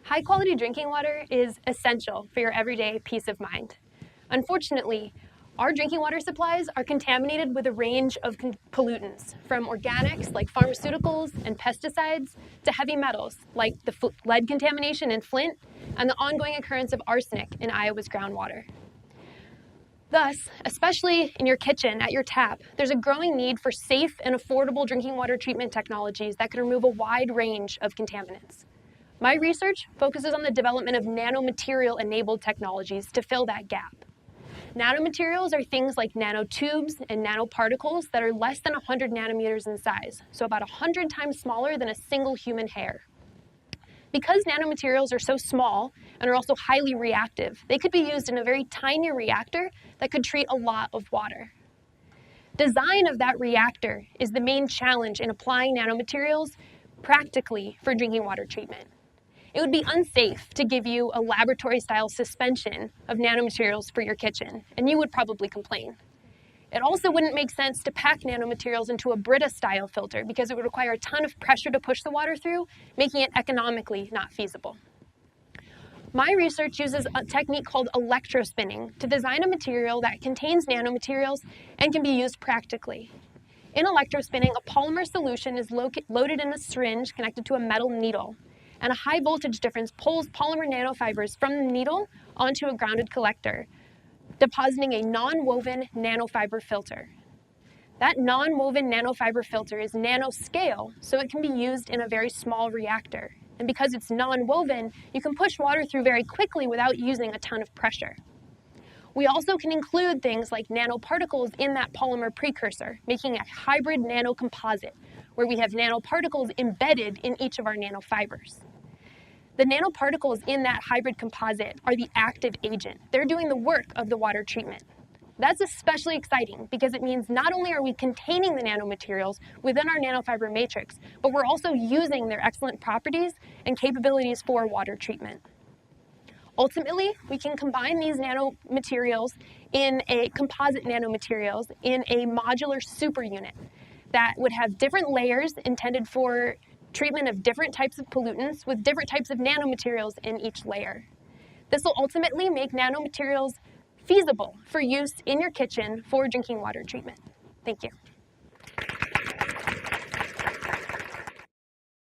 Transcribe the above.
High-quality drinking water is essential for your everyday peace of mind. Unfortunately, our drinking water supplies are contaminated with a range of pollutants, from organics like pharmaceuticals and pesticides to heavy metals like the lead contamination in Flint and the ongoing occurrence of arsenic in Iowa's groundwater. Thus, especially in your kitchen, at your tap, there's a growing need for safe and affordable drinking water treatment technologies that can remove a wide range of contaminants. My research focuses on the development of nanomaterial-enabled technologies to fill that gap. Nanomaterials are things like nanotubes and nanoparticles that are less than 100 nanometers in size, so about 100 times smaller than a single human hair. Because nanomaterials are so small and are also highly reactive, they could be used in a very tiny reactor that could treat a lot of water. Design of that reactor is the main challenge in applying nanomaterials practically for drinking water treatment. It would be unsafe to give you a laboratory-style suspension of nanomaterials for your kitchen, and you would probably complain. It also wouldn't make sense to pack nanomaterials into a Brita-style filter because it would require a ton of pressure to push the water through, making it economically not feasible. My research uses a technique called electrospinning to design a material that contains nanomaterials and can be used practically. In electrospinning, a polymer solution is loaded in a syringe connected to a metal needle, and a high voltage difference pulls polymer nanofibers from the needle onto a grounded collector, depositing a non-woven nanofiber filter. That non-woven nanofiber filter is nanoscale, so it can be used in a very small reactor. And because it's non-woven, you can push water through very quickly without using a ton of pressure. We also can include things like nanoparticles in that polymer precursor, making a hybrid nanocomposite, where we have nanoparticles embedded in each of our nanofibers. The nanoparticles in that hybrid composite are the active agent. They're doing the work of the water treatment. That's especially exciting because it means not only are we containing the nanomaterials within our nanofiber matrix, but we're also using their excellent properties and capabilities for water treatment. Ultimately, we can combine these nanomaterials in a composite nanomaterials in a modular super unit that would have different layers intended for treatment of different types of pollutants with different types of nanomaterials in each layer. This will ultimately make nanomaterials feasible for use in your kitchen for drinking water treatment. Thank you.